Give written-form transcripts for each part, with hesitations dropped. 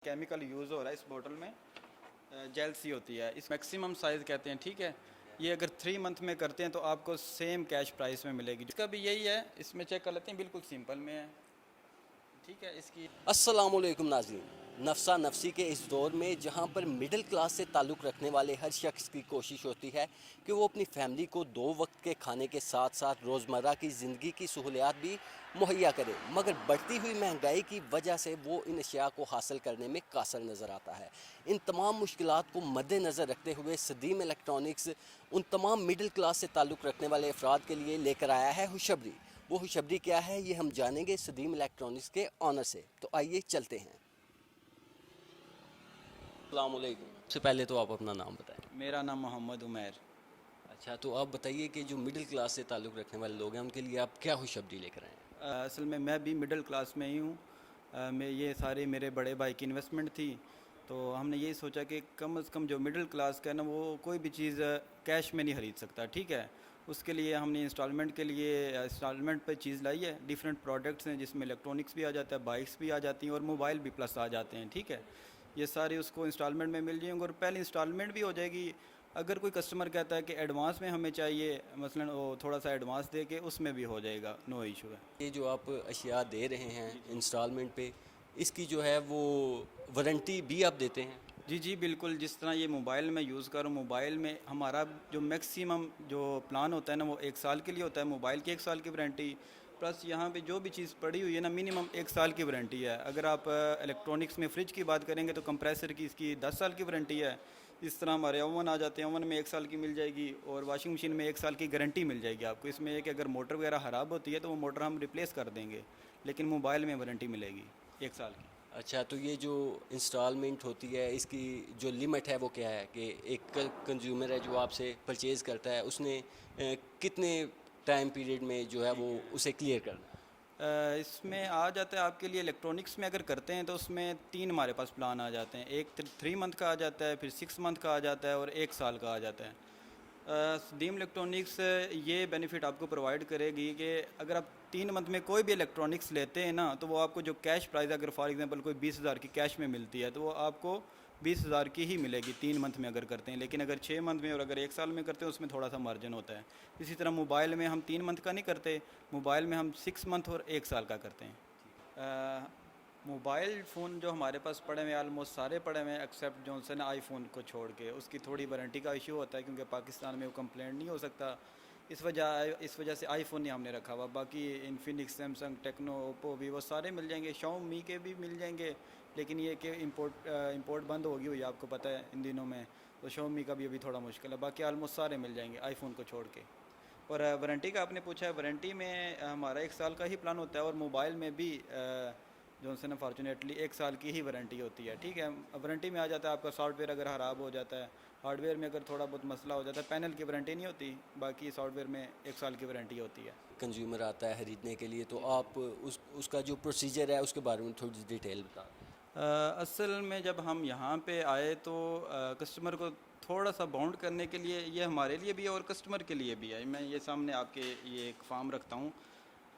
Chemical use हो रहा है इस बोतल में, जेल सी होती है, इस मैक्सिमम साइज़ कहते हैं, ठीक है। ये अगर 3 मंथ में करते हैं तो आपको सेम कैश प्राइस में मिलेगी। इसका भी यही है, इसमें चेक कर लेते हैं, बिल्कुल सिंपल में है, ठीक है। इसकी अस्सलामुअलैकुम नाज़रीन, नफ्सा नफसी के इस दौर में जहाँ पर मिडिल क्लास से ताल्लुक़ रखने वाले हर शख्स की कोशिश होती है कि वो अपनी फैमिली को 2 वक्त के खाने के साथ साथ रोज़मर्रा की ज़िंदगी की सहूलियात भी मुहैया करे, मगर बढ़ती हुई महंगाई की वजह से वो इन अशिया को हासिल करने में कासर नज़र आता है। इन तमाम मुश्किलात को मद्देनज़र रखते हुए सदीम इलेक्ट्रॉनिक्स उन तमाम मिडिल क्लास से ताल्लुक़ रखने वाले अफराद के लिए लेकर आया है खुशखबरी। वो खुशखबरी क्या है ये हम जानेंगे सदीम इलेक्ट्रॉनिक्स के ऑनर से, तो आइए चलते हैं। अस्सलाम वालेकुम। सबसे पहले तो आप अपना नाम बताएं। मेरा नाम मोहम्मद उमैर। अच्छा, तो आप बताइए कि जो मिडिल क्लास से ताल्लुक़ रखने वाले लोग हैं उनके लिए आप क्या खुशखबरी लेकर आए हैं? असल में मैं भी मिडिल क्लास में ही हूँ। मैं ये सारे मेरे बड़े भाई की इन्वेस्टमेंट थी, तो हमने यही सोचा कि कम से कम जो मिडिल क्लास का है ना, वो कोई भी चीज़ कैश में नहीं खरीद सकता, ठीक है। उसके लिए हमने इंस्टॉलमेंट के लिए इंस्टॉलमेंट पे चीज़ लाई है। डिफरेंट प्रोडक्ट्स हैं जिसमें इलेक्ट्रॉनिक्स भी आ जाता है, बाइक्स भी आ जाती हैं और मोबाइल भी प्लस आ जाते हैं, ठीक है। ये सारे उसको इंस्टॉलमेंट में मिल जाएंगे और पहले इंस्टॉलमेंट भी हो जाएगी। अगर कोई कस्टमर कहता है कि एडवांस में हमें चाहिए, मसलन वो थोड़ा सा एडवांस दे के उसमें भी हो जाएगा, नो इशू है। ये जो आप अशिया दे रहे हैं इंस्टॉलमेंट पे, इसकी जो है वो वारंटी भी आप देते हैं? जी जी बिल्कुल। जिस तरह ये मोबाइल में यूज़ करूँ, मोबाइल में हमारा जो मैक्सिमम जो प्लान होता है ना, वो 1 साल के लिए होता है। मोबाइल की 1 साल की वारंटी, प्लस यहाँ पे जो भी चीज़ पड़ी हुई है ना, मिनिमम 1 साल की वारंटी है। अगर आप इलेक्ट्रॉनिक्स में फ्रिज की बात करेंगे तो कंप्रेसर की इसकी 10 साल की वारंटी है। इस तरह हमारे ओवन आ जाते हैं, ओवन में 1 साल की मिल जाएगी और वॉशिंग मशीन में 1 साल की गारंटी मिल जाएगी आपको। इसमें एक अगर मोटर वगैरह ख़राब होती है तो वो मोटर हम रिप्लेस कर देंगे, लेकिन मोबाइल में वारंटी मिलेगी 1 साल की। अच्छा, तो ये जो इंस्टॉलमेंट होती है इसकी जो लिमिट है वो क्या है कि एक कंज्यूमर है जो आपसे परचेज़ करता है उसने कितने टाइम पीरियड में जो है वो उसे क्लियर करना है? इसमें आ जाता है आपके लिए, इलेक्ट्रॉनिक्स में अगर करते हैं तो उसमें 3 हमारे पास प्लान आ जाते हैं। एक 3 मंथ का आ जाता है, फिर 6 मंथ का आ जाता है और 1 साल का आ जाता है। दीम इलेक्ट्रॉनिक्स ये बेनिफिट आपको प्रोवाइड करेगी कि अगर आप 3 मंथ में कोई भी इलेक्ट्रॉनिक्स लेते हैं ना, तो वो आपको जो कैश प्राइस, अगर फॉर एग्जांपल कोई 20,000 की कैश में मिलती है तो वो आपको 20,000 की ही मिलेगी 3 मंथ में अगर करते हैं। लेकिन अगर 6 मंथ में और अगर 1 साल में करते हैं उसमें थोड़ा सा मार्जिन होता है। इसी तरह मोबाइल में हम 3 मंथ का नहीं करते, मोबाइल में हम 6 मंथ और 1 साल का करते हैं। मोबाइल फ़ोन जो हमारे पास पड़े हुए हैं, ऑलमोस्ट सारे पड़े हुए हैं एक्सेप्ट जो से ना आईफोन को छोड़ के। उसकी थोड़ी वारंटी का इशू होता है क्योंकि पाकिस्तान में वो कंप्लेंट नहीं हो सकता, इस वजह से आईफोन नहीं हमने रखा हुआ। बाकी Infinix, Samsung, Tecno, Oppo, Vivo सारे मिल जाएंगे, शाओमी के भी मिल जाएंगे। लेकिन ये कि इंपोर्ट बंद होगी हुई है, आपको पता है इन दिनों में, तो शाओमी का भी अभी थोड़ा मुश्किल है। बाकी ऑलमोस्ट सारे मिल जाएंगे आईफोन को छोड़ के। और वारंटी का आपने पूछा है, वारंटी में हमारा 1 साल का ही प्लान होता है और मोबाइल में भी जो से ना फॉर्चुनेटली 1 साल की ही वारंटी होती है, ठीक है। वारंटी में आ जाता है आपका सॉफ्टवेयर अगर ख़राब हो जाता है, हार्डवेयर में अगर थोड़ा बहुत मसला हो जाता है, पैनल की वारंटी नहीं होती, बाकी सॉफ्टवेयर में 1 साल की वारंटी होती है। कंज्यूमर आता है ख़रीदने के लिए, तो आप उसका जो प्रोसीजर है उसके बारे में थोड़ी डिटेल बता दें। असल में जब हम यहाँ पे आए तो कस्टमर को थोड़ा सा बाउंड करने के लिए, ये हमारे लिए भी है और कस्टमर के लिए भी है। मैं ये सामने आपके ये एक फार्म रखता हूँ।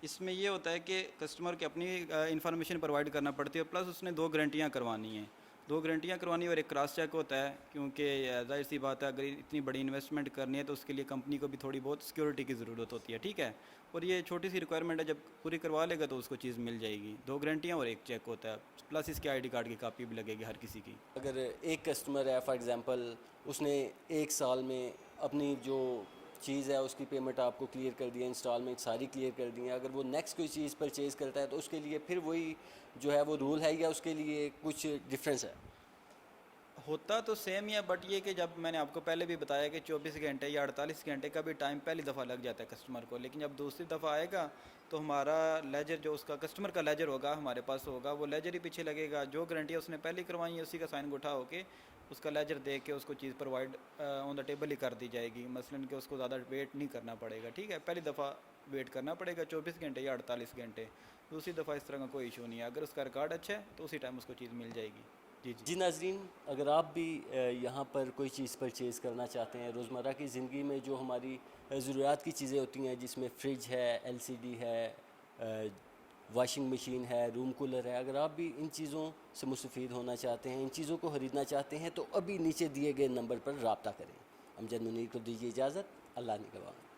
इसमें ये होता है कि कस्टमर की अपनी इंफॉर्मेशन प्रोवाइड करना पड़ती है, प्लस उसने 2 गारंटियाँ करवानी हैं। 2 गारंटियाँ करवानी और एक क्रॉस चेक होता है, क्योंकि जाहिर सी बात है अगर इतनी बड़ी इन्वेस्टमेंट करनी है तो उसके लिए कंपनी को भी थोड़ी बहुत सिक्योरिटी की ज़रूरत होती है, ठीक है। और ये छोटी सी रिक्वायरमेंट है, जब पूरी करवा लेगा तो उसको चीज़ मिल जाएगी। 2 गारंटियाँ और एक चेक होता है, प्लस इसके आईडी कार्ड की कापी भी लगेगी हर किसी की। अगर एक कस्टमर है फॉर एग्ज़ाम्पल, उसने 1 साल में अपनी जो चीज़ है उसकी पेमेंट आपको क्लियर कर दी है, इंस्टॉलमेंट सारी क्लियर कर दी है, अगर वो नेक्स्ट कोई चीज़ परचेज़ करता है तो उसके लिए फिर वही जो है वो रूल है या उसके लिए कुछ डिफरेंस है? होता तो सेम ही है, बट ये कि जब मैंने आपको पहले भी बताया कि 24 घंटे या 48 घंटे का भी टाइम पहली दफ़ा लग जाता है कस्टमर को, लेकिन जब दूसरी दफ़ा आएगा तो हमारा लेजर, जो उसका कस्टमर का लेजर होगा हमारे पास होगा, वो लेजर ही पीछे लगेगा। जो गारंटी उसने पहले करवाई है उसी का साइन उठा होके उसका लेजर दे के उसको चीज़ प्रोवाइड ऑन द टेबल ही कर दी जाएगी। मसलन कि उसको ज़्यादा वेट नहीं करना पड़ेगा, ठीक है। पहली दफ़ा वेट करना पड़ेगा 24 घंटे या 48 घंटे, दूसरी दफ़ा इस तरह का कोई इशू नहीं है। अगर उसका रिकॉर्ड अच्छा है तो उसी टाइम उसको चीज़ मिल जाएगी। जी जी। जी नाज़रीन, अगर आप भी यहाँ पर कोई चीज़ परचेज़ करना चाहते हैं, रोज़मर्रा की ज़िंदगी में जो हमारी ज़रूरियात की चीज़ें होती हैं जिसमें फ़्रिज है, एलसीडी है, वॉशिंग मशीन है, रूम कूलर है, अगर आप भी इन चीज़ों से मुस्तफ़ीद होना चाहते हैं, इन चीज़ों को ख़रीदना चाहते हैं तो अभी नीचे दिए गए नंबर पर रब्ता करें। अमजद मुनीर को दीजिए इजाज़त। अल्लाह निगहबान।